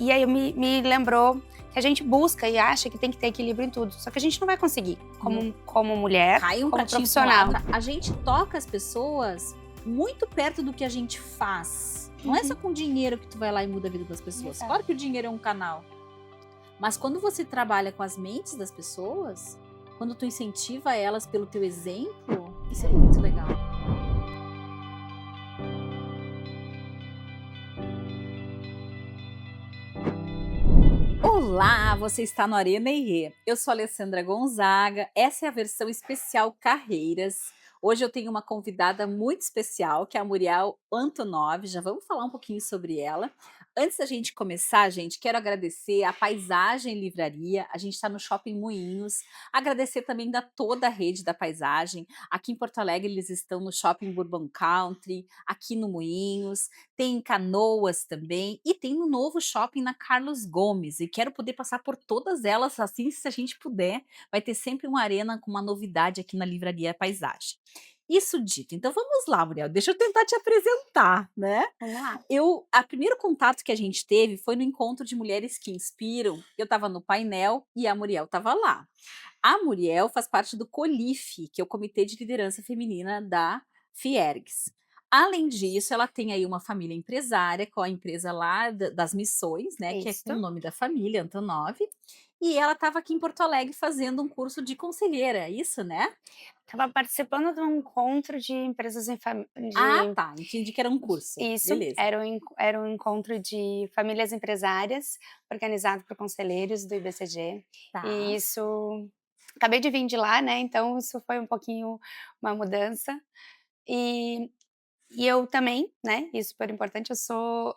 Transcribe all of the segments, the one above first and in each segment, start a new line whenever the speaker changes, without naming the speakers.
E aí me lembrou que a gente busca e acha que tem que ter equilíbrio em tudo, só que a gente não vai conseguir, como mulher,
Cai um
como
pratinho pra
profissional.
lá, a gente toca as pessoas muito perto do que a gente faz. Não é só com dinheiro que tu vai lá e muda a vida das pessoas.
Exato.
Claro que o dinheiro é um canal. Mas quando você trabalha com as mentes das pessoas, quando tu incentiva elas pelo teu exemplo, isso é muito legal. Olá, você está no Arena Herê. Eu sou a Alessandra Gonzaga, essa é a versão especial Carreiras. Hoje eu tenho uma convidada muito especial, que é a Muriel Antonov, já vamos falar um pouquinho sobre ela. Antes da gente começar, gente, quero agradecer a Paisagem Livraria, a gente está no Shopping Moinhos, agradecer também da toda a rede da Paisagem. Aqui em Porto Alegre eles estão no Shopping Bourbon Country, aqui no Moinhos, tem em Canoas também e tem no novo shopping na Carlos Gomes, e quero poder passar por todas elas, assim, se a gente puder, vai ter sempre uma arena com uma novidade aqui na Livraria Paisagem. Isso dito, então vamos lá, Muriel, deixa eu tentar te apresentar, né?
Vamos lá.
A primeiro contato que a gente teve foi no encontro de mulheres que inspiram. Eu estava no painel e a Muriel estava lá. A Muriel faz parte do COLIFE, que é o Comitê de Liderança Feminina da Fiergs. Além disso, ela tem aí uma família empresária com a empresa lá das missões, né, que é com o
Isso.
nome da família, Antonov, e ela estava aqui em Porto Alegre fazendo um curso de conselheira, é isso, né?
Estava participando de um encontro de empresas em
Ah,
de
tá, entendi que era um curso,
isso,
beleza.
era um encontro de famílias empresárias, organizado por conselheiros do IBCG,
Tá.
e isso acabei de vir de lá, né, então isso foi um pouquinho uma mudança. E eu também, né, e super importante, eu sou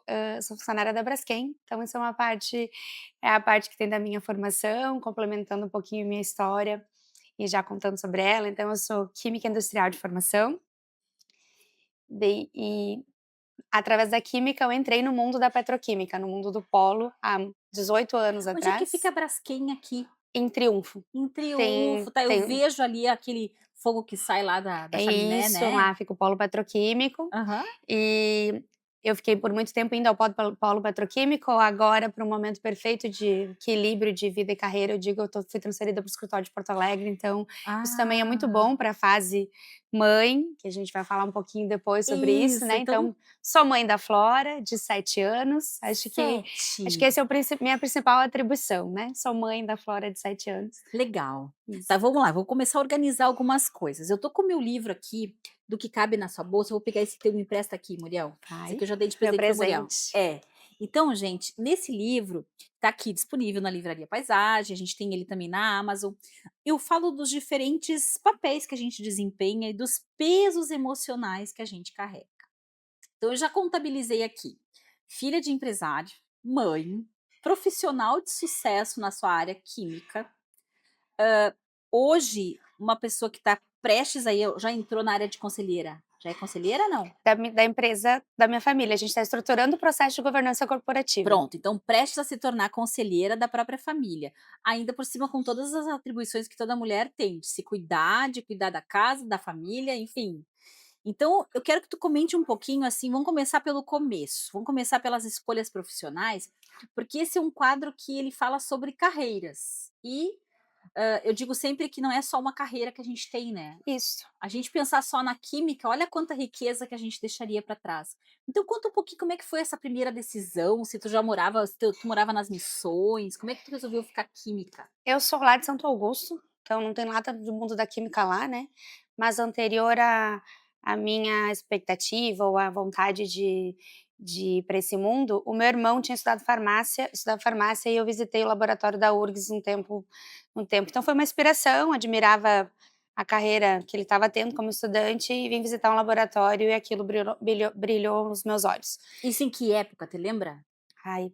funcionária da Braskem, então isso é a parte que tem da minha formação, complementando um pouquinho minha história e já contando sobre ela. Então eu sou química industrial de formação, e através da química eu entrei no mundo da petroquímica, no mundo do polo, há 18 anos
Onde é que fica
atrás,
a Braskem aqui?
em Triunfo.
Em Triunfo,
Tem
tá, eu
tem
vejo ali aquele fogo que sai lá da
é
chaminé,
isso,
né?
lá fica o polo petroquímico.
Aham.
E eu fiquei por muito tempo indo ao polo petroquímico, agora para um momento perfeito de equilíbrio de vida e carreira, eu digo, fui transferida para o escritório de Porto Alegre, então isso também é muito
Ah,
bom para a fase mãe, que a gente vai falar um pouquinho depois sobre isso,
isso,
né,
então
então sou mãe da Flora, de 7 anos, acho que
7.
esse é o minha principal atribuição, né, sou mãe da Flora de 7 anos.
Legal.
Isso.
Tá, vamos lá, vou começar a organizar algumas coisas. Eu tô com o meu livro aqui, do que cabe na sua bolsa, eu vou pegar esse teu, me empresta aqui, Muriel. Esse
Vai,
aqui eu já dei de
meu
presente pra Muriel.
presente.
É. Então, gente, nesse livro, tá aqui disponível na Livraria Paisagem, a gente tem ele também na Amazon. Eu falo dos diferentes papéis que a gente desempenha e dos pesos emocionais que a gente carrega. Então, eu já contabilizei aqui: filha de empresário, mãe, profissional de sucesso na sua área química. Hoje, uma pessoa que está prestes aí, já entrou na área de conselheira. Já é conselheira, não?
Da empresa da minha família, a gente está estruturando o processo de governança corporativa.
Pronto, então prestes a se tornar conselheira da própria família. Ainda por cima com todas as atribuições que toda mulher tem, de cuidar da casa, da família, enfim. Então, eu quero que tu comente um pouquinho, assim, vamos começar pelo começo, vamos começar pelas escolhas profissionais, porque esse é um quadro que ele fala sobre carreiras. E eu digo sempre que não é só uma carreira que a gente tem, né?
Isso.
A gente pensar só na química, olha quanta riqueza que a gente deixaria para trás. Então conta um pouquinho como é que foi essa primeira decisão, se tu já morava, se tu morava nas missões, como é que tu resolveu ficar química?
Eu sou lá de Santo Augusto, então não tem nada do mundo da química lá, né, mas anterior à minha expectativa ou à vontade de ir para esse mundo, o meu irmão tinha estudado farmácia e eu visitei o laboratório da URGS um tempo. Então foi uma inspiração, admirava a carreira que ele estava tendo como estudante e vim visitar um laboratório e aquilo brilhou nos meus olhos.
Isso em que época, te lembra?
Ai,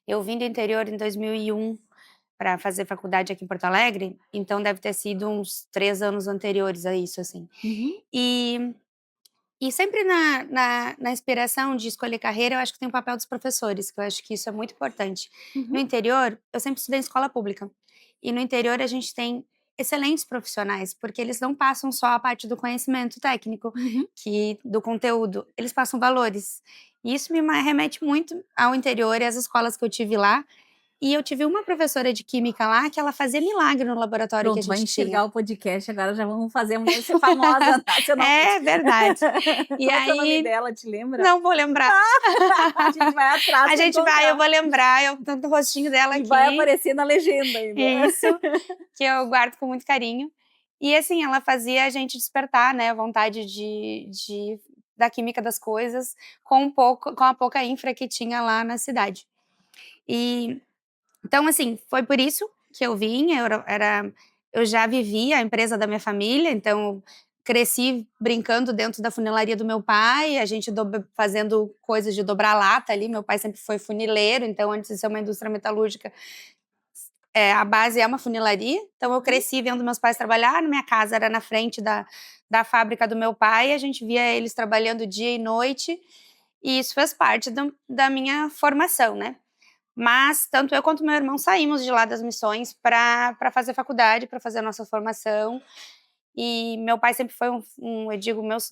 eu vim do interior em 2001 para fazer faculdade aqui em Porto Alegre, então deve ter sido uns 3 anos anteriores a isso, assim.
Uhum,
E sempre na inspiração de escolher carreira, eu acho que tem o papel dos professores, que eu acho que isso é muito importante. No
uhum.
interior, eu sempre estudei em escola pública, e no interior a gente tem excelentes profissionais, porque eles não passam só a parte do conhecimento técnico,
Uhum.
que do conteúdo, eles passam valores. E isso me remete muito ao interior e às escolas que eu tive lá. E eu tive uma professora de química lá que ela fazia milagre no laboratório que a
Pronto, vai
gente tinha.
enxergar o podcast agora, já vamos fazer a mulher ser famosa nacionalmente.
É verdade. E
Qual que é o nome
aí
dela, te lembra?
não vou lembrar.
A gente vai atrás
A
para
gente vai, eu
encontrar.
vou lembrar, eu tanto o rostinho dela
E vai
aqui,
aparecer na legenda ainda.
isso, que eu guardo com muito carinho. E assim, ela fazia a gente despertar, né, a vontade de da química das coisas, com a pouca infra que tinha lá na cidade. E, então assim, foi por isso que eu vim, eu já vivia a empresa da minha família, então cresci brincando dentro da funilaria do meu pai, a gente fazendo coisas de dobrar lata ali, meu pai sempre foi funileiro, então antes de ser uma indústria metalúrgica, a base é uma funilaria, então eu
Uhum.
cresci vendo meus pais trabalhar, na minha casa era na frente da fábrica do meu pai, a gente via eles trabalhando dia e noite, e isso fez parte da minha formação, né. Mas tanto eu quanto meu irmão saímos de lá das missões para fazer faculdade, para fazer a nossa formação, e meu pai sempre foi eu digo meus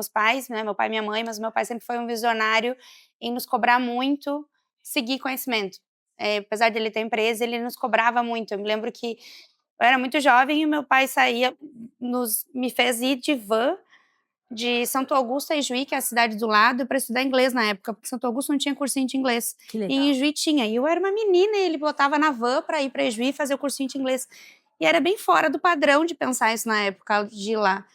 pais, né, meu pai e minha mãe, mas meu pai sempre foi um visionário em nos cobrar muito seguir conhecimento. Apesar dele ter empresa, ele nos cobrava muito. Eu me lembro que eu era muito jovem e meu pai saía me fez ir de van de Santo Augusto a Ijuí, que é a cidade do lado, para estudar inglês na época, porque Santo Augusto não tinha cursinho de inglês,
Que
e em
legal.
Ijuí tinha. E eu era uma menina e ele botava na van para ir para Ijuí fazer o cursinho de inglês. E era bem fora do padrão de pensar isso na época de ir lá.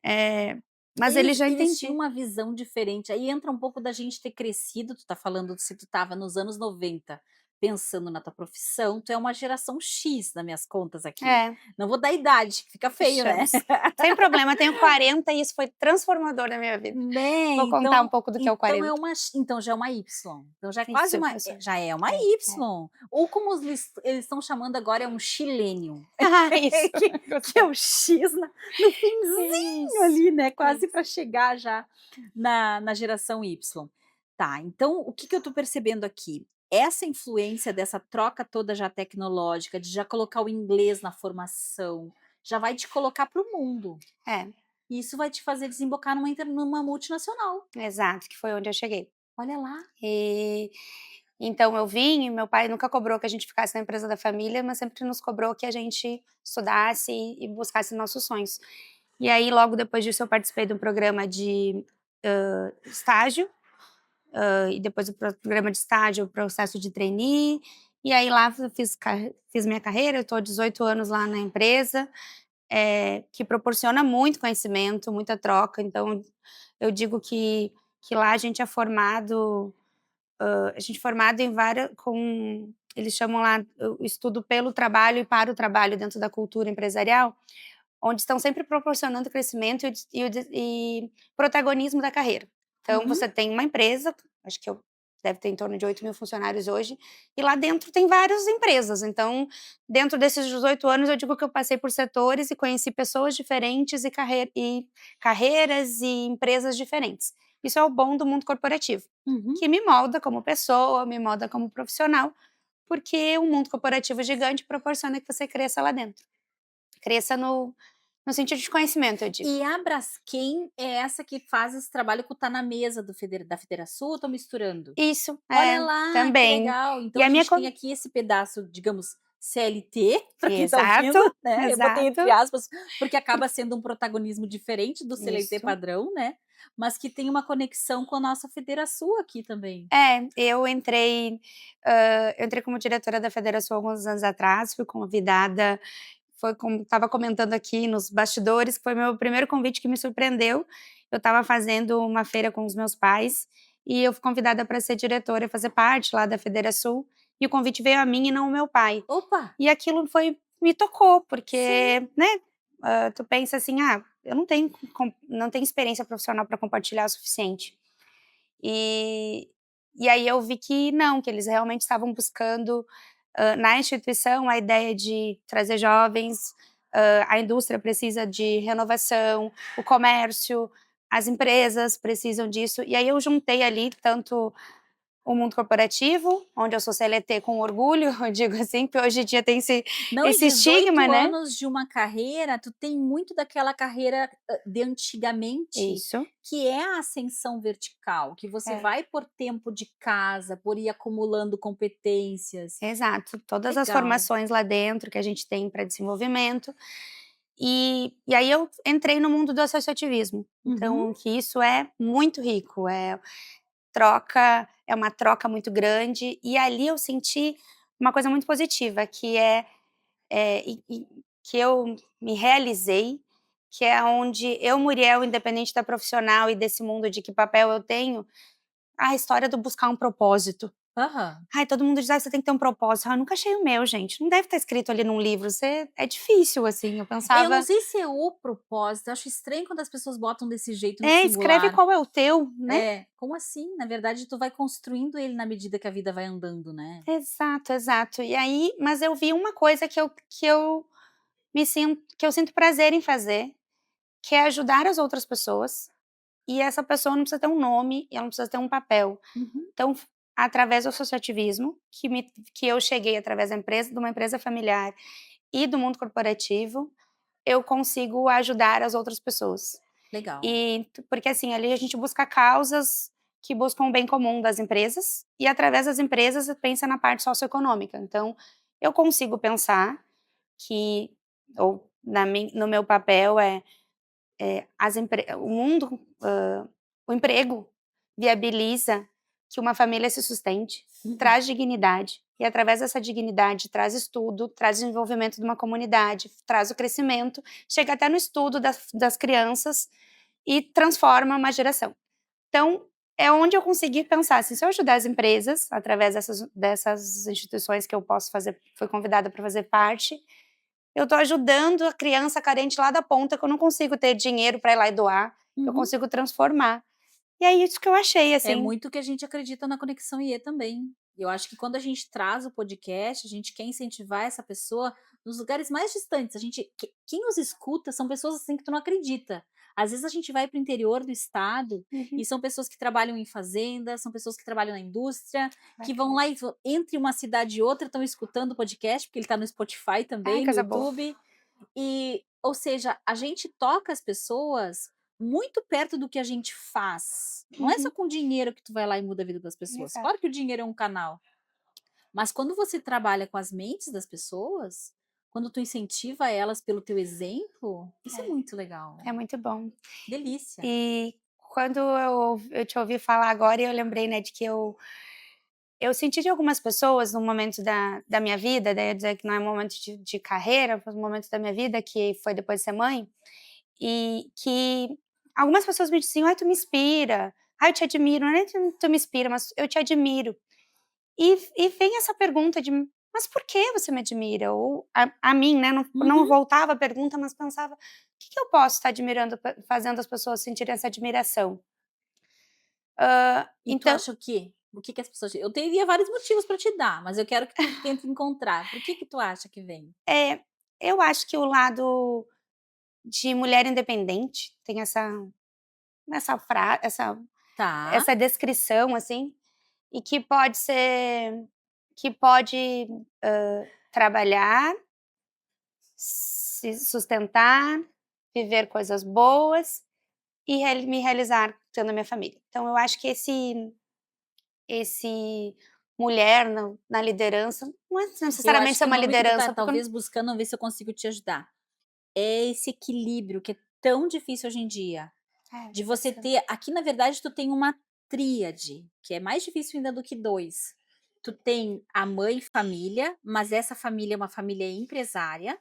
Eh, mas ele já
Eles tinham
entendia.
uma visão diferente, aí entra um pouco da gente ter crescido, tu tá falando se tu estava nos anos 90 pensando na tua profissão, tu é uma geração X nas minhas contas aqui.
É,
Não vou dar idade, que fica feio, né.
fechamos. Sem problema, tenho 40 e isso foi transformador na minha vida.
Né,
Vou contar um pouco do que é o
então é
40.
uma então já é uma Y, então já é quase
Isso,
uma
eu sou
já é uma
é, é.
Y, ou como eles estão chamando agora é um Xilênio,
Ah, isso,
que é
gostei.
o X no finzinho
Isso,
ali, né, quase para
isso.
chegar já na geração Y. Tá, então o que que eu tô percebendo aqui? Essa influência dessa troca toda já tecnológica, de já colocar o inglês na formação, já vai te colocar para o mundo.
É,
E isso vai te fazer desembocar numa multinacional.
exato, que foi onde eu cheguei.
Olha lá.
E então eu vim e meu pai nunca cobrou que a gente ficasse na empresa da família, mas sempre nos cobrou que a gente estudasse e buscasse nossos sonhos. E aí logo depois disso eu participei de um programa de, estágio, e depois do programa de estágio, o processo de trainee, e aí lá eu fiz minha carreira, eu estou há 18 anos lá na empresa, que proporciona muito conhecimento, muita troca, então eu digo que lá a gente é formado em várias com eles chamam lá o estudo pelo trabalho e para o trabalho dentro da cultura empresarial, onde estão sempre proporcionando crescimento e protagonismo da carreira. Então
Uhum.
você tem uma empresa, acho que deve ter em torno de 8.000 funcionários hoje, e lá dentro tem várias empresas, então dentro desses 18 anos eu digo que eu passei por setores e conheci pessoas diferentes e carreiras e empresas diferentes. Isso é o bom do mundo corporativo,
Uhum.
que me molda como pessoa, me molda como profissional, porque o mundo corporativo gigante proporciona que você cresça lá dentro. Cresça no sentido de conhecimento, eu digo.
E a Braskem é essa que faz esse trabalho que tá na mesa da Federação ou tô misturando?
Isso,
Olha lá, que
também.
legal.
E
Então a
a minha
gente
co
tem aqui esse pedaço, digamos, CLT, para quem tá
exato,
ouvindo, né, eu botei entre
exato.
aspas, porque acaba sendo um protagonismo diferente do CLT
Isso.
padrão, né, mas que tem uma conexão com a nossa Federação aqui também.
Eu entrei como diretora da federação alguns anos atrás, fui convidada, foi como estava comentando aqui nos bastidores, foi meu primeiro convite que me surpreendeu. Eu estava fazendo uma feira com os meus pais, e eu fui convidada para ser diretora e fazer parte lá da Federação, e o convite veio a mim e não ao meu pai.
Opa,
E aquilo me tocou,
sim.
porque, né, tu pensa assim: "Ah, eu não tenho experiência profissional para compartilhar o suficiente". E e aí eu vi que não, que eles realmente estavam buscando, na instituição, a ideia de trazer jovens, a indústria precisa de renovação, o comércio, as empresas precisam disso. E aí eu juntei ali tanto o mundo corporativo, onde eu sou CLT com orgulho, eu digo assim, que hoje em dia tem
Não, e
esse estigma,
18
né.
anos de uma carreira, tu tem muito daquela carreira, de antigamente,
Isso,
que é a ascensão vertical, que você
é,
vai por tempo de casa, por ir acumulando competências.
exato. Todas as
Legal.
formações lá dentro que a gente tem para desenvolvimento. E aí eu entrei no mundo do associativismo,
Uhum.
então que isso é muito rico, é uma troca muito grande, e ali eu senti uma coisa muito positiva, que que eu me realizei, que é onde eu, Muriel, independente da profissional e desse mundo de que papel eu tenho, a história do buscar um propósito.
Aham.
Ai, todo mundo diz: "Ai, você tem que ter um propósito". Eu nunca achei o meu, gente, não deve estar escrito ali num livro, é difícil, assim, eu
Eu não
pensava.
sei se é o propósito, eu acho estranho quando as pessoas botam desse jeito no
Escreve
singular.
qual é o teu, né.
É, como assim? Na verdade, tu vai construindo ele na medida que a vida vai andando, né.
Exato, exato. E aí mas eu vi uma coisa que eu sinto prazer em fazer, que é ajudar as outras pessoas, e essa pessoa não precisa ter um nome, e ela não precisa ter um papel.
Uhum.
Então, através do associativismo, que eu cheguei através da empresa de uma empresa familiar e do mundo corporativo, eu consigo ajudar as outras pessoas.
Legal.
Porque assim, ali a gente busca causas que buscam o bem comum das empresas, e através das empresas pensa na parte socioeconômica. Então, eu consigo pensar que ou na min no meu papel o mundo, o emprego viabiliza que uma família se sustente,
Uhum.
traz dignidade, e através dessa dignidade traz estudo, traz desenvolvimento de uma comunidade, traz o crescimento, chega até no estudo das crianças e transforma uma geração. Então, é onde eu consegui pensar assim, se eu ajudar as empresas, através dessas instituições que eu posso fazer fui convidada para fazer parte, eu estou ajudando a criança carente lá da ponta, que eu não consigo ter dinheiro para ir lá e doar, eu
Uhum.
consigo transformar. E é isso que eu achei,
É
assim.
muito que a gente acredita na conexão IE também. Eu acho que quando a gente traz o podcast, a gente quer incentivar essa pessoa nos lugares mais distantes. Quem nos escuta são pessoas assim que tu não acredita. Às vezes a gente vai para o interior do estado e
Uhum,
são pessoas que trabalham em fazenda, são pessoas que trabalham na indústria, que vão
bacana.
lá e entre uma cidade e outra estão escutando o podcast, porque ele está no Spotify
Ai,
também, no
coisa boa.
YouTube. E, ou seja, a gente toca as pessoas muito perto do que a gente faz. Não é só
Uhum,
com dinheiro que tu vai lá e muda a vida das pessoas.
exato.
Claro que o dinheiro é um canal, mas quando você trabalha com as mentes das pessoas, quando tu incentiva elas pelo teu exemplo, isso é muito legal.
É muito bom.
Delícia.
E quando eu te ouvi falar agora, eu lembrei, né, de que eu senti de algumas pessoas no momento da minha vida, daí eu ia dizer que não é um momento de carreira, foi um momento da minha vida que foi depois de ser mãe, e que algumas pessoas me diziam: "Ai, tu me inspira. Ai, eu te admiro", não é nem tu me inspira, mas eu te admiro. E vem essa pergunta de: "Mas por que você me admira?" Ou a mim, né, não
Uhum.
voltava a pergunta, mas pensava: "Que eu posso estar admirando fazendo as pessoas sentirem essa admiração?"
E tu
Então,
acha o quê? O que que as pessoas eu teria vários motivos para te dar, mas eu quero que tu tente encontrar. Por que que tu acha que vem?
é eu acho que o lado de mulher independente tem
Tá.
essa descrição, assim, e que pode, trabalhar, se sustentar, viver coisas boas e me realizar tendo a minha família. Então eu acho que esse mulher na liderança, não é
Eu
necessariamente
acho
ser
que o
uma
nome que tu tá
liderança, porque eu não
talvez buscando, vamos ver se eu consigo te ajudar. É esse equilíbrio que é tão difícil hoje em dia,
é,
de
pode
você
ser.
ter aqui na verdade tu tem uma tríade, que é mais difícil ainda do que 2. Tu tem a mãe família, mas essa família é uma família empresária,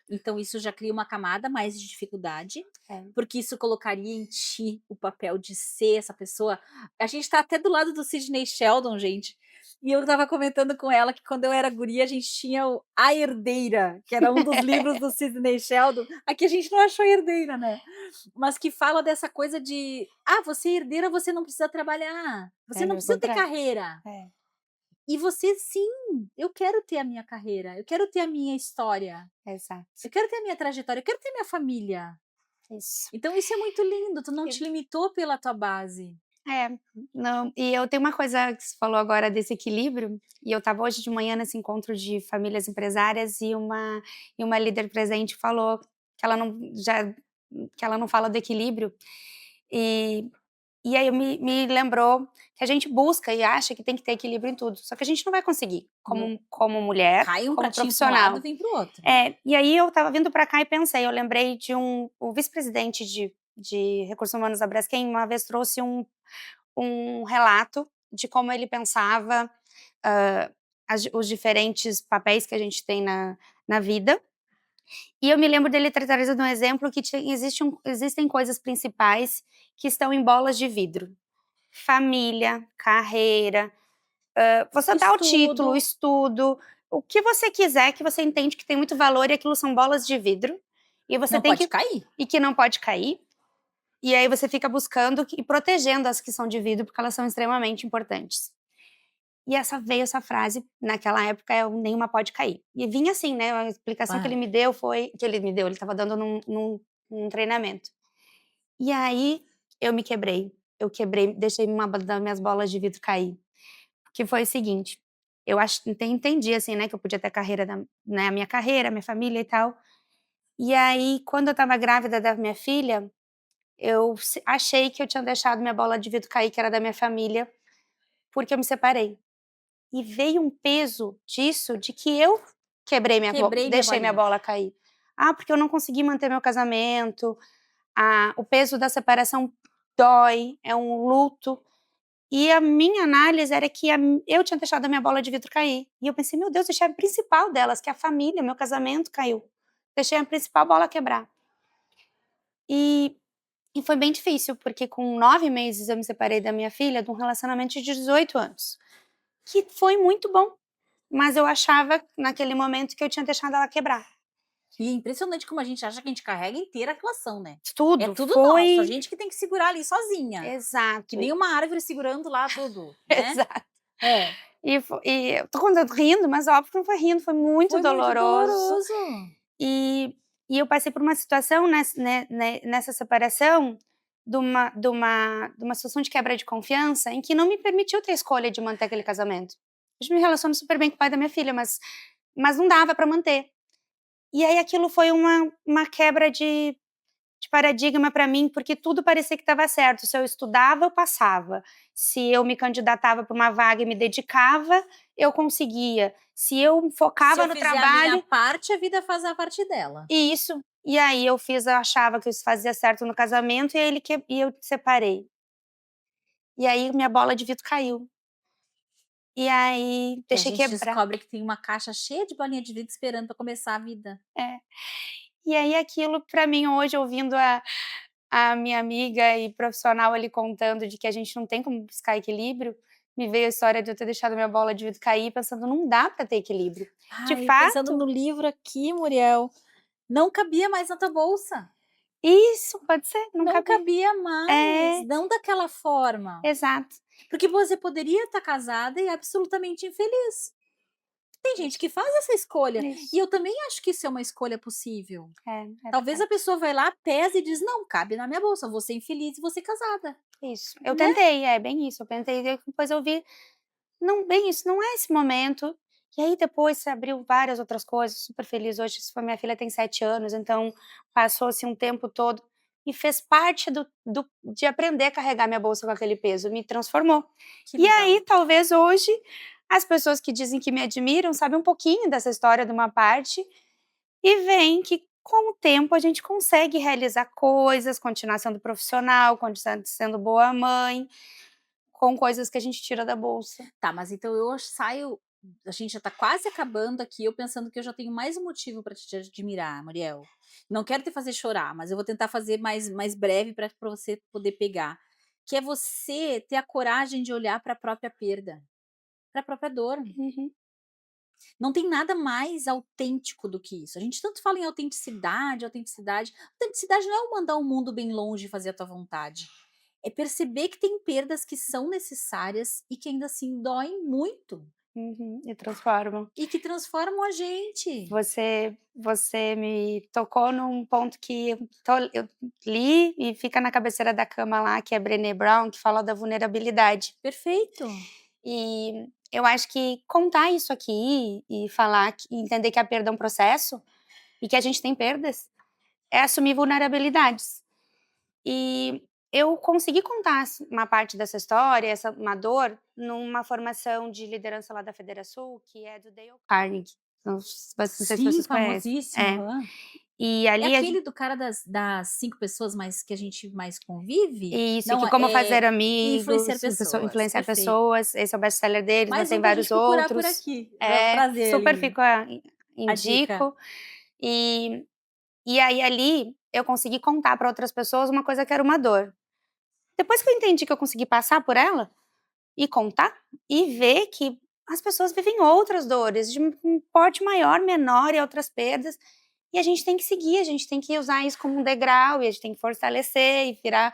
então isso já cria uma camada mais de dificuldade,
É.
porque isso colocaria em ti o papel de ser essa pessoa. A gente tá até do lado do Sidney Sheldon, gente, e eu estava comentando com ela que quando eu era guria a gente tinha o A Herdeira, que era um dos livros do Sidney Sheldon. Aqui a gente não achou herdeira, né, mas que fala dessa coisa de: "Ah, você é herdeira, você não precisa trabalhar, você
É,
não
pelo
precisa ter
contrário.
carreira".
É,
E você sim, eu quero ter a minha carreira, eu quero ter a minha história,
exato.
eu quero ter a minha trajetória, eu quero ter minha família.
Isso.
Então isso é muito lindo, tu não
E
te limitou pela tua base.
É, não, e eu tenho uma coisa que você falou agora desse equilíbrio, e eu estava hoje de manhã nesse encontro de famílias empresárias e uma líder presente falou que ela não já que ela não fala do equilíbrio, e e aí me lembrou que a gente busca e acha que tem que ter equilíbrio em tudo, só que a gente não vai conseguir,
Não,
como mulher,
cai um
como
pratinho para um lado,
profissional.
vem para o outro.
É, e aí eu estava vindo para cá e pensei, eu lembrei de o vice-presidente de recursos humanos da Braskem uma vez trouxe um relato de como ele pensava, hã, os diferentes papéis que a gente tem na vida, e eu me lembro dele ter trazido um exemplo que existem coisas principais que estão em bolas de vidro: família, carreira, você dá o título,
Estudo,
estudo, o que você quiser que você entende que tem muito valor e aquilo são bolas de vidro, e você
não
tem
pode
que
cair.
e que não pode cair, e aí você fica buscando e protegendo as que são de vidro, porque elas são extremamente importantes. E essa frase, naquela época é o "nenhuma pode cair". E vinha assim, né, a explicação que ele
Ah,
me deu foi que ele me deu, ele estava dando num treinamento. E aí eu quebrei, deixei uma das minhas bolas de vidro cair, que foi o seguinte, eu entendi, assim, né, que eu podia ter carreira a minha carreira, a minha família e tal. E aí, quando eu estava grávida da minha filha, eu achei que eu tinha deixado minha bola de vidro cair, que era da minha família, porque eu me separei. E veio um peso disso, de que eu
quebrei minha
deixei minha
bolinha.
bola cair. Ah, porque eu não consegui manter meu casamento, o peso da separação dói, é um luto. E a minha análise era que eu tinha deixado a minha bola de vidro cair. E eu pensei: "Meu Deus, deixei a principal delas, que é a família, meu casamento caiu. Deixei a principal bola quebrar". E e foi bem difícil, porque com 9 meses eu me separei da minha filha de um relacionamento de 18 anos, que foi muito bom. Mas eu achava, naquele momento, que eu tinha deixado ela quebrar.
E é impressionante como a gente acha que a gente carrega inteira a relação, né. É
Tudo
tudo nosso, a
foi
gente que tem que segurar ali sozinha, que
exato,
nem uma árvore segurando lá tudo, né.
exato.
Hã.
E eu tô contando rindo, mas óbvio que não foi rindo, foi muito
Foi muito
doloroso.
doloroso.
E e eu passei por uma situação nessa separação, de uma situação de quebra de confiança, em que não me permitiu ter escolha de manter aquele casamento. Hoje me relaciono super bem com o pai da minha filha, mas não dava pra manter. E aí aquilo foi uma quebra de paradigma para mim, porque tudo parecia que estava certo. Se eu estudava, eu passava. Se eu me candidatava para uma vaga e me dedicava, eu conseguia. Se eu
Se
focava
eu
no
fizer a minha
trabalho
parte, a vida faz a parte dela.
e isso. E aí eu achava que isso fazia certo no casamento e eu separei. E aí minha bola de vidro caiu. E aí
Que a
deixei
gente
quebrar.
descobre que tem uma caixa cheia de bolinha de vidro esperando para começar a vida.
É. E aí aquilo para mim hoje, ouvindo a minha amiga e profissional ali contando de que a gente não tem como buscar equilíbrio, me veio a história de eu ter deixado minha bola de vidro cair, pensando: "Não dá para ter equilíbrio". De
Ai, pensando
fato
no livro aqui, Muriel, não cabia mais na tua bolsa.
isso, pode ser, não
Não
caber.
cabia mais,
É,
não daquela forma.
exato.
Porque você poderia estar casada e absolutamente infeliz. Tem gente que faz essa escolha, e
Isso.
eu também acho que isso é uma escolha possível.
É, é
Talvez a
verdade.
pessoa vai lá, pesa e diz: "Não, cabe na minha bolsa, vou ser infeliz e vou ser casada",
Isso. Eu
né.
tentei, é bem isso, eu tentei, depois eu vi, não, bem isso, não é esse momento. E aí depois se abriu várias outras coisas, super feliz hoje, minha filha tem 7 anos, então passou-se um tempo todo e fez parte de aprender a carregar minha bolsa com aquele peso, me transformou.
Que
E aí
legal.
talvez hoje, as pessoas que dizem que me admiram, sabem um pouquinho dessa história de uma parte, e veem que com o tempo a gente consegue realizar coisas, continuar sendo profissional, continuar sendo boa mãe, com coisas que a gente tira da bolsa.
Tá, mas então eu saio, a gente já tá quase acabando aqui, eu pensando que eu já tenho mais um motivo para te admirar, Muriel. Não quero te fazer chorar, mas eu vou tentar fazer mais breve para você poder pegar, que é você ter a coragem de olhar para a própria perda, para a própria dor.
Uhum,
Não tem nada mais autêntico do que isso. A gente tanto fala em autenticidade, autenticidade. Autenticidade não é o mandar o mundo bem longe e fazer a tua vontade. É perceber que tem perdas que são necessárias e que ainda assim doem muito.
Uhum, e transformam.
e que transformam a gente.
Você me tocou num ponto que eu li e fica na cabeceira da cama lá, que é Brené Brown, que fala da vulnerabilidade.
Perfeito.
E eu acho que contar isso aqui e falar que entender que a perda é um processo e que a gente tem perdas, é assumir vulnerabilidades. E eu consegui contar uma parte dessa história, uma dor, numa formação de liderança lá da Federação, que é do Dale Carnegie. Não sei se
Sim,
vocês conhecem.
famosíssimo,
É.
aham.
E
É
ali a gen
aquele do cara das 5 pessoas mais que a gente mais convive?
isso,
Não,
que Como
é
Fazer
Influenciar
Amigos,
Pessoas,
Influenciar
perfeito.
Pessoas, esse é o best-seller deles, mas
Mais
tem
um pra gente
vários
procurar por
outros.
aqui, pra
É,
trazer
super
ali
fico
a dica.
indico. E e aí ali, eu consegui contar para outras pessoas uma coisa que era uma dor. Depois que eu entendi que eu consegui passar por ela, e contar, e ver que as pessoas vivem outras dores, de um porte maior, menor e outras perdas, e a gente tem que seguir, a gente tem que usar isso como um degrau, e a gente tem que fortalecer e virar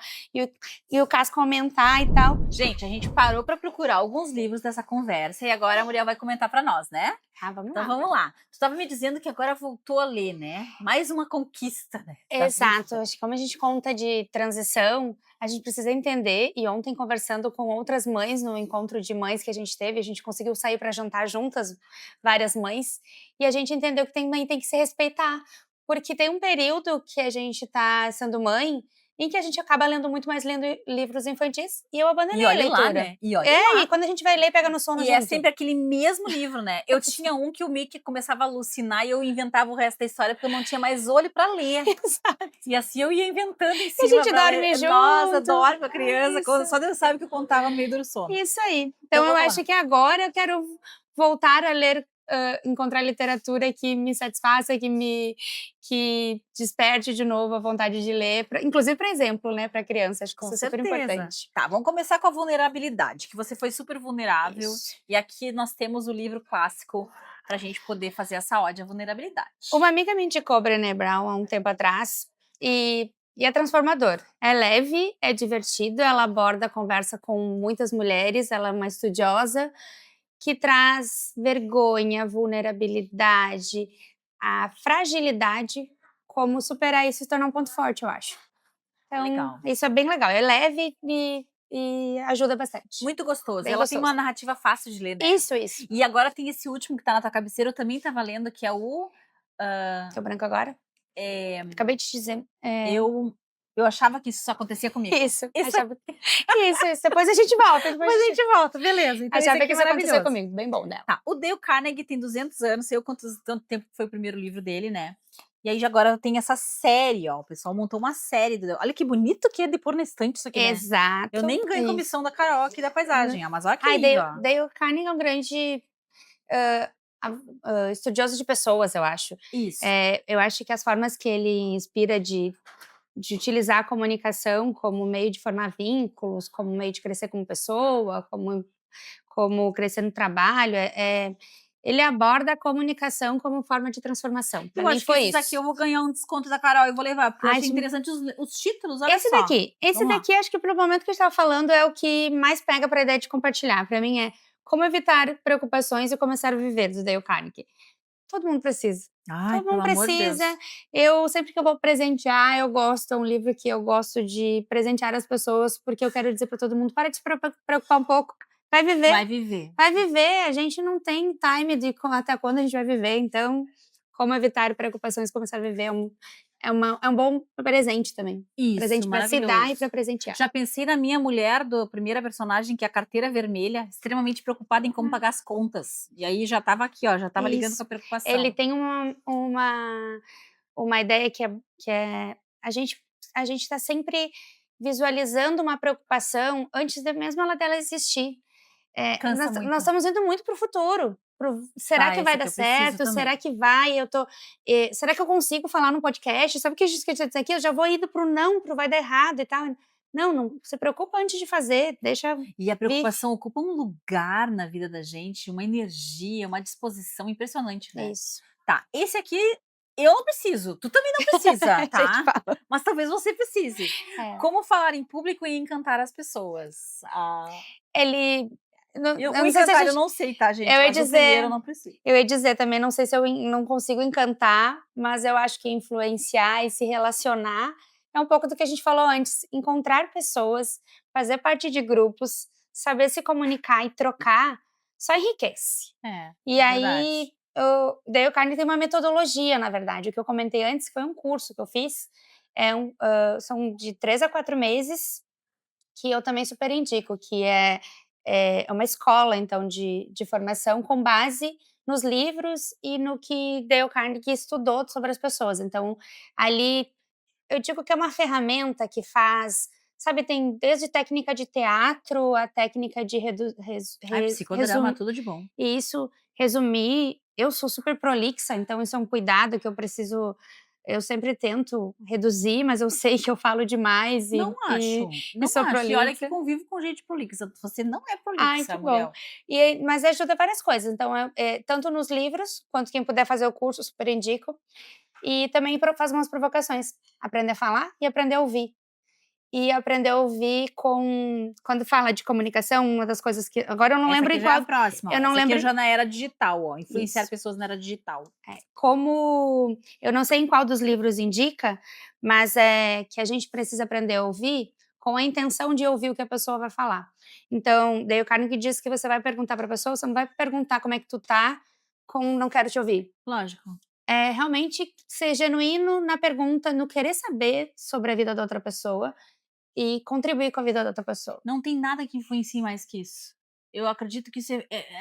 e o casco aumentar e tal.
Gente, a gente parou pra procurar alguns livros dessa conversa e agora a Muriel vai comentar pra nós, né?
Ah, vamos
Então
lá.
vamos lá. Tu estava me dizendo que agora voltou a ler, né? Mais uma conquista, né, da
Exato,
vida.
acho que como a gente conta de transição, a gente precisa entender, e ontem conversando com outras mães no encontro de mães que a gente teve, a gente conseguiu sair para jantar juntas, várias mães, e a gente entendeu que mãe tem que se respeitar, porque tem um período que a gente tá sendo mãe, em que a gente acaba lendo muito mais lendo livros infantis, e eu
E
abandonei a
olhe lá,
leitura.
né? E olhe
É, e
lá.
quando a gente vai ler, pega no sono
E é
junto.
sempre aquele mesmo livro, né? Eu tinha um que o Mickey começava a alucinar e eu inventava o resto da história porque eu não tinha mais olho pra ler.
Exato.
E assim eu ia inventando em
E a
cima
gente
pra ler.
dorme
Nossa,
junto.
dorme com a criança,
Isso.
só Deus sabe que eu contava no meio do sono.
Isso aí.
Então
Então eu
vamos
acho
lá.
que agora eu quero voltar a ler, encontrar literatura que me satisfaça, que desperte de novo a vontade de ler, inclusive para exemplo, né, para criança, acho que
Com
isso é super
certeza.
importante.
Tá, vamos começar com a vulnerabilidade, que você foi super vulnerável.
Isso.
E aqui nós temos o livro clássico para a gente poder fazer essa ode à vulnerabilidade.
Uma amiga me indicou Brené Brown há um tempo atrás e é transformador. É leve, é divertido, ela aborda a conversa com muitas mulheres, ela é uma estudiosa que traz vergonha, vulnerabilidade, a fragilidade, como superar isso e se tornar um ponto forte, eu acho. Então,
Legal.
isso é bem legal, é leve e ajuda bastante.
Muito gostoso. E
Bem
ela tem
gostoso.
uma narrativa fácil de ler, né?
Isso.
E agora tem esse último que tá na tua cabeceira, eu também estava lendo, que é o.
Tô branco agora?
É,
Acabei de te dizer.
eu, eu achava que isso só acontecia comigo.
Isso,
Isso aí,
achava isso, depois a gente volta, depois
mas
a
a
gente
gente volta, beleza. Então esse
achava
aqui
que
é
isso acontecia
maravilhoso.
comigo, bem bom dela.
Tá, o Dale Carnegie tem 200 anos, sei eu tanto tempo que foi o primeiro livro dele, né. E aí agora tem essa série, ó, o pessoal montou uma série do Dale, olha que bonito que é de pôr na estante isso aqui, né. Eu
Exato,
nem ganho
isso.
comissão da Carol aqui da paisagem, ó, mas olha que
Ai,
lindo,
Dale
ó.
Dale Carnegie é um grande, hã, estudioso de pessoas, eu acho.
Isso.
Eu acho que as formas que ele inspira de utilizar a comunicação como meio de formar vínculos, como meio de crescer como pessoa, como crescer no trabalho, ele aborda a comunicação como forma de transformação. Para
Eu
mim
acho que
foi
esses aqui
isso.
eu vou ganhar um desconto da Carol e vou levar, porque eu
Ai,
achei
isso
interessante os títulos, olha só.
esse
Vamos lá.
daqui acho que para o momento que a gente estava falando é o que mais pega para a ideia de compartilhar. Para mim é Como Evitar Preocupações e Começar a Viver, do Dale Carnegie. Todo mundo precisa.
Ai,
Todo mundo
pelo amor de
precisa.
Deus.
Eu sempre que eu vou presentear, eu gosto, é um livro que eu gosto de presentear as pessoas, porque eu quero dizer para todo mundo: "Para de se preocupar um pouco, vai viver,
Vai viver.
vai viver, a gente não tem time de até quando a gente vai viver, então, como evitar preocupações e começar a viver é um bom presente também,
Isso,
presente para se dar e
maravilhoso.
para presentear."
Já pensei na minha mulher do primeira personagem, que é a carteira vermelha, extremamente preocupada em como pagar as contas. E aí já estava aqui, ó, já estava ligando com
Isso.
a
Ele
preocupação.
tem uma ideia que é a gente está sempre visualizando uma preocupação antes de mesmo ela dela existir.
Cansa
Nós
muito.
estamos indo muito para o futuro, será
Tá,
que vai
essa
dar
que eu preciso
certo?
também.
Será que vai? Será que eu consigo falar no podcast? Sabe o que a gente quer dizer aqui? Eu já vou indo para o não, para o vai dar errado e tal. Não, não se preocupa antes de fazer, deixa
E a
vir.
preocupação ocupa um lugar na vida da gente, uma energia, uma disposição impressionante,
É
né.
isso.
Tá, esse aqui eu não preciso, tu também não precisa,
A gente
tá,
fala.
mas talvez você precise.
É.
Como falar em público e encantar as pessoas? Ah,
Ele eu
O
não sei se a
encantar eu
gente
não sei, tá, gente,
eu ia
mas o primeiro
dizer
eu não preciso.
eu ia dizer também, não sei se eu não consigo encantar, mas eu acho que influenciar e se relacionar é um pouco do que a gente falou antes, encontrar pessoas, fazer parte de grupos, saber se comunicar e trocar, só enriquece.
É,
E
é
aí,
verdade.
o Dale Carnegie tem uma metodologia, na verdade, o que eu comentei antes foi um curso que eu fiz, são de 3 a 4 meses, que eu também super indico, que é uma escola, então, de formação com base nos livros e no que Dale Carnegie estudou sobre as pessoas. Então, ali, eu digo que é uma ferramenta que faz, sabe, tem desde técnica de teatro a técnica de redu res
Ai,
re
psicodrama,
resum
tudo de bom.
e isso, resumir, eu sou super prolixa, então isso é um cuidado que eu sempre tento reduzir, mas eu sei que eu falo demais
Não
e
acho,
e
não
sou
acho. E olha que
prolixa.
convivo com gente prolixa. Você não é
Ai,
prolixa,
que bom.
Muriel.
Mas ajuda várias coisas, então tanto nos livros, quanto quem puder fazer o curso, super indico, e também faz umas provocações, aprender a falar e aprender a ouvir. E aprender a ouvir quando fala de comunicação, uma das coisas que agora eu não
Essa
lembro
aqui
em
já é a
qual
próxima,
eu
ó.
não
Essa aqui
lembro
já na era digital, ó, influenciar
isso.
pessoas na era digital.
Como eu não sei em qual dos livros indica, mas é que a gente precisa aprender a ouvir com a intenção de ouvir o que a pessoa vai falar. Então, Dale Carnegie diz que você vai perguntar para a pessoa, você não vai perguntar como é que tu tá com "não quero te ouvir".
Lógico.
É realmente ser genuíno na pergunta, no querer saber sobre a vida da outra pessoa e contribuir com a vida da outra pessoa.
Não tem nada que influencie mais que isso. Eu acredito que isso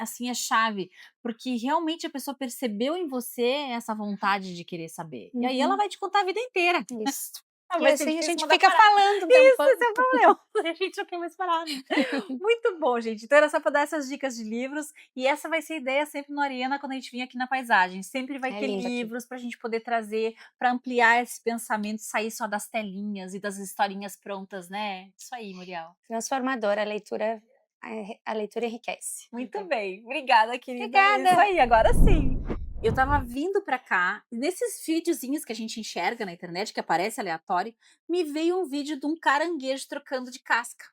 assim, é chave, porque realmente a pessoa percebeu em você essa vontade de querer saber. E aí ela
Uhum,
vai te contar a vida inteira.
isso. E
Vai ser
assim a
difícil
gente
mandar
fica
parar.
falando um
Isso,
tempão.
esse é o problema. A gente não quer mais parar, né. Muito bom, gente. Então era só para dar essas dicas de livros, e essa vai ser a ideia sempre no Ariana quando a gente vir aqui na paisagem. Sempre vai
É
ter
lindo aqui.
livros para a gente poder trazer, para ampliar esse pensamento, sair só das telinhas e das historinhas prontas, né. Isso aí, Muriel.
Transformadora, a leitura enriquece.
Muito bem, obrigada querida, é isso
Obrigada.
aí, agora sim. Eu estava vindo para cá, e nesses videozinhos que a gente enxerga na internet, que aparece aleatório, me veio um vídeo de um caranguejo trocando de casca.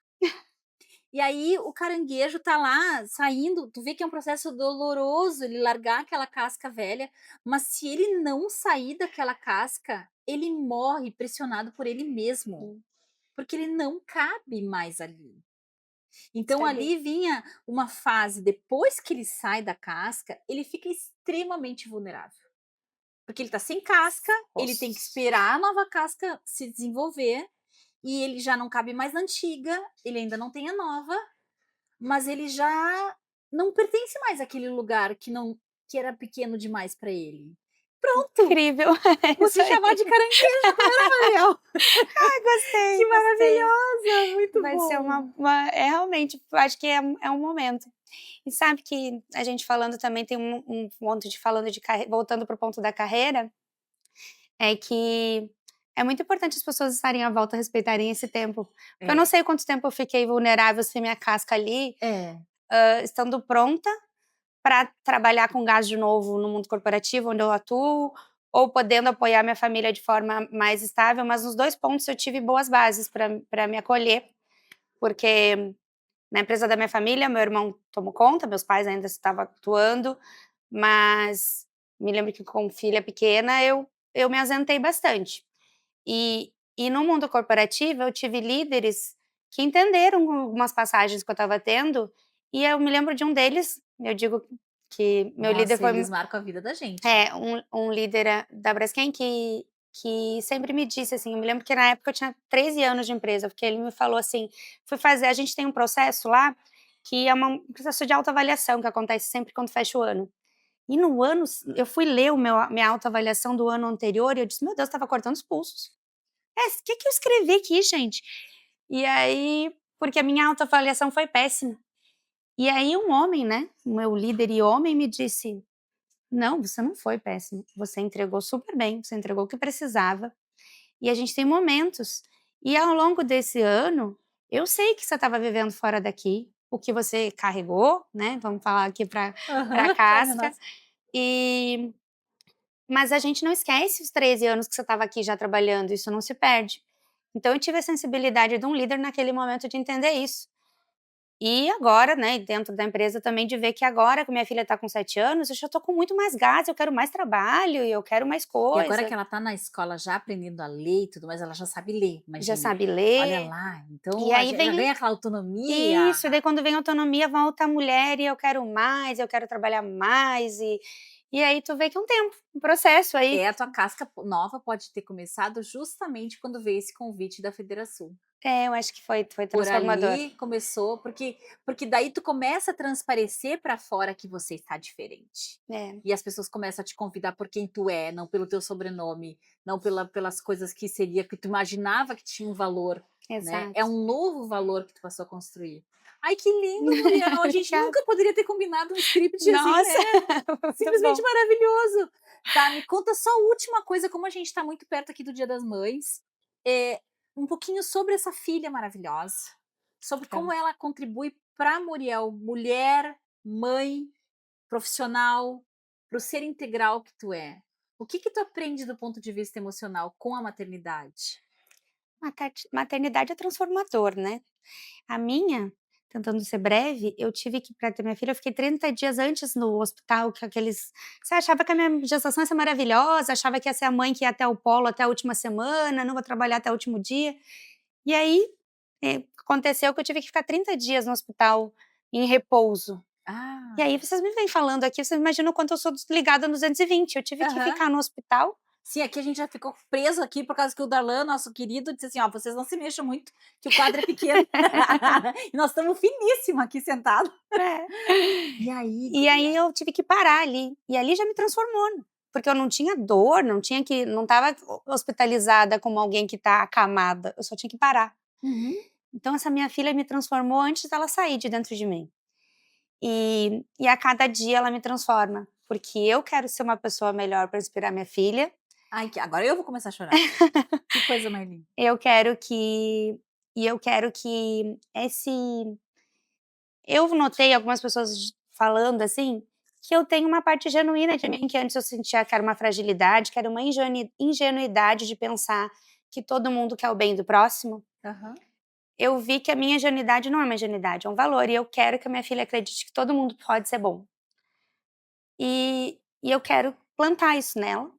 E aí o caranguejo tá lá saindo, tu vê que é um processo doloroso ele largar aquela casca velha, mas se ele não sair daquela casca, ele morre pressionado por ele mesmo,
Hum,
porque ele não cabe mais ali. Então
sabia.
ali vinha uma fase, depois que ele sai da casca, ele fica extremamente vulnerável. Porque ele tá sem casca, ele tem que
Ossos.
esperar a nova casca se desenvolver, e ele já não cabe mais na antiga, ele ainda não tem a nova, mas ele já não pertence mais àquele lugar que era pequeno demais para ele. Pronto,
Incrível, é
vou
isso
te
aí.
chamar de caranguejo, como era, Mariel?
Ai,
Que
gostei, gostei.
maravilhosa, muito
Vai ser
bom.
realmente, eu acho que é um momento. E sabe que a gente falando também tem um ponto de falando de carre voltando para o ponto da carreira, é que é muito importante as pessoas estarem à volta respeitarem esse tempo. Porque eu não
É,
sei quanto tempo eu fiquei vulnerável sem minha casca ali,
é,
estando pronta para trabalhar com gás de novo no mundo corporativo onde eu atuo, ou podendo apoiar minha família de forma mais estável, mas nos 2 pontos eu tive boas bases para me acolher, porque na empresa da minha família, meu irmão tomou conta, meus pais ainda estavam atuando, mas me lembro que com filha pequena eu me ausentei bastante. E no mundo corporativo eu tive líderes que entenderam algumas passagens que eu estava tendo, e eu me lembro de um deles, eu digo que meu líder
nossa,
foi
eles marcam a vida da gente.
um líder da Braskem que sempre me disse, assim, eu me lembro que na época eu tinha 13 anos de empresa, porque ele me falou assim, a gente tem um processo lá, que é um processo de autoavaliação que acontece sempre quando fecha o ano. E no ano eu fui ler minha autoavaliação do ano anterior e eu disse: "Meu Deus, estava cortando os pulsos. O que que eu escrevi aqui, gente?". E aí porque a minha autoavaliação foi péssima. E aí um homem, né, o meu líder e homem me disse: "Não, você não foi péssimo, você entregou super bem, você entregou o que precisava, e a gente tem momentos, e ao longo desse ano, eu sei que você estava vivendo fora daqui, o que você carregou, né, vamos falar aqui pra
Aham, para
casca,
nós.
e mas a gente não esquece os 13 anos que você estava aqui já trabalhando, isso não se perde". Então eu tive a sensibilidade de um líder naquele momento de entender isso. E agora, né, dentro da empresa também de ver que agora que minha filha está com 7 anos, eu já estou com muito mais gás, eu quero mais trabalho e eu quero mais
E agora que
coisa.
ela tá na escola já aprendendo a ler e tudo mais, ela já sabe ler,
Já
imagine.
sabe
Olha
ler,
lá,
e
então
aí
já
vem
ganha aquela autonomia.
isso, daí quando vem autonomia volta a mulher e eu quero mais, eu quero trabalhar mais e aí tu vê que é um tempo, um processo aí.
É, a tua casca nova pode ter começado justamente quando veio esse convite da Federação.
É, eu acho que foi
Por
transformador.
ali começou, porque daí tu começa a transparecer para fora que você está diferente.
É,
E as pessoas começam a te convidar por quem tu é, não pelo teu sobrenome, não pelas coisas que seria que tu imaginava que tinha um valor, né, é
exato.
um novo valor que tu passou a construir. Ai, que lindo, Muriel, a gente
Obrigada.
nunca poderia ter combinado um script assim,
Nossa,
né,
muito
simplesmente
bom.
maravilhoso. Tá, me conta só a última coisa, como a gente está muito perto aqui do Dia das Mães, um pouquinho sobre essa filha maravilhosa, sobre como
Então,
ela contribui para Muriel, mulher, mãe, profissional, para o ser integral que tu é. O que que tu aprende do ponto de vista emocional com a maternidade?
maternidade é transformador, né. A minha, tentando ser breve, eu tive que pra ter minha filha, eu fiquei 30 dias antes no hospital, que aqueles você achava que a minha gestação ia ser maravilhosa, achava que ia ser a mãe que ia até o polo até a última semana, não vou trabalhar até o último dia. E aí, aconteceu que eu tive que ficar 30 dias no hospital em repouso. E
Ah,
aí vocês me vêm falando aqui, vocês imaginam o quanto eu sou desligada no 220, eu tive que
aham.
ficar no hospital.
Sim, aqui a gente já ficou preso aqui por causa que o Darlan, nosso querido, disse assim: "Ó, vocês não se mexam muito, que o quadro é pequeno". E nós estamos finíssimo aqui sentado.
É.
E aí,
E aí
guria?
eu tive que parar ali, e ali já me transformou, porque eu não tinha dor, não estava hospitalizada como alguém que tá acamada, eu só tinha que parar.
Uhum.
Então essa minha filha me transformou antes dela sair de dentro de mim. E a cada dia ela me transforma, porque eu quero ser uma pessoa melhor para inspirar minha filha,
Ai, que agora eu vou começar a chorar. Que coisa mais linda.
eu quero que eu quero que esse eu notei algumas pessoas falando, assim, que eu tenho uma parte genuína de mim que antes eu sentia que era uma fragilidade, que era uma ingenuidade de pensar que todo mundo quer o bem do próximo.
Aham.
Eu vi que a minha ingenuidade não é uma ingenuidade, é um valor, e eu quero que a minha filha acredite que todo mundo pode ser bom. E eu quero plantar isso nela,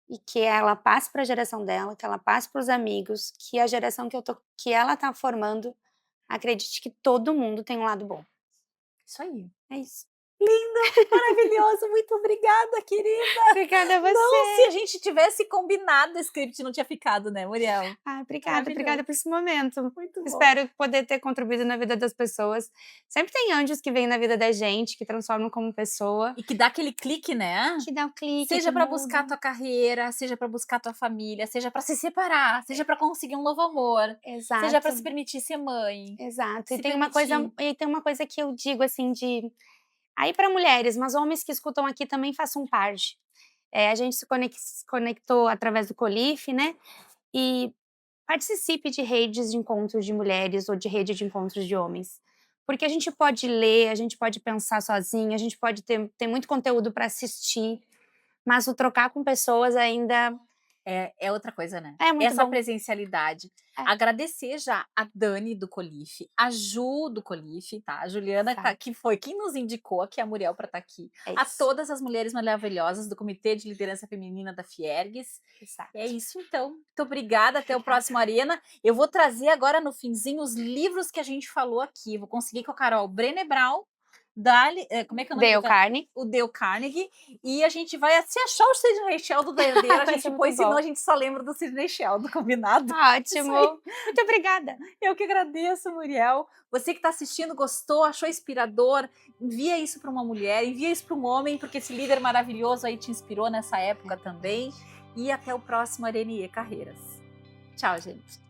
e que ela passe para a geração dela, que ela passe para os amigos, que a geração que ela tá formando acredite que todo mundo tem um lado bom.
Isso aí.
É isso.
Maravilhoso, muito obrigada, querida.
Obrigada a
Não, se
você.
a gente tivesse combinado, o script não tinha ficado, né, Muriel?
Ah, obrigada
Maravilhoso,
por esse momento.
muito bom.
Espero poder ter contribuído na vida das pessoas. Sempre tem anjos que vêm na vida da gente, que transformam como pessoa,
E que dá aquele clique, né?
que dá um clique, que
Seja para buscar
muda.
a tua carreira, seja para buscar a tua família, seja para se separar, seja para conseguir um novo amor, seja para
Exato,
se permitir ser mãe,
exato.
se permitir.
E tem uma coisa que eu digo, assim, de aí para mulheres, mas homens que escutam aqui também façam parte. A gente se conectou através do Colife, né, e participe de redes de encontros de mulheres ou de rede de encontros de homens. Porque a gente pode ler, a gente pode pensar sozinho, a gente pode ter muito conteúdo para assistir, mas o trocar com pessoas ainda
É outra coisa, né.
é muito
Essa
bom.
presencialidade.
É,
Agradecer já a Dani do Colife, a Ju do Colife, tá, a Juliana
exato,
que foi quem nos indicou aqui a Muriel para estar aqui,
é
a
isso,
todas as mulheres maravilhosas do Comitê de Liderança Feminina da Fiergues. É
exato.
isso então, muito obrigada, até o
Obrigada.
próximo Arena. Eu vou trazer agora no finzinho os livros que a gente falou aqui, vou conseguir com a Carol Brené Brown, como é que é o nome do
Dale
cara?
Carne,
O Dale Carnegie, e a gente vai se achar o Sidney Sheldon da herdeira, a
vai ser
gente
muito
põe, senão
bom.
a gente só lembra do Sidney Sheldon, combinado? Isso aí.
Ótimo, muito obrigada.
Eu que agradeço, Muriel. Você que está assistindo, gostou, achou inspirador, envia isso para uma mulher, envia isso para um homem, porque esse líder maravilhoso aí te inspirou nessa época também. E até o próximo Arenie Carreiras. Tchau, gente.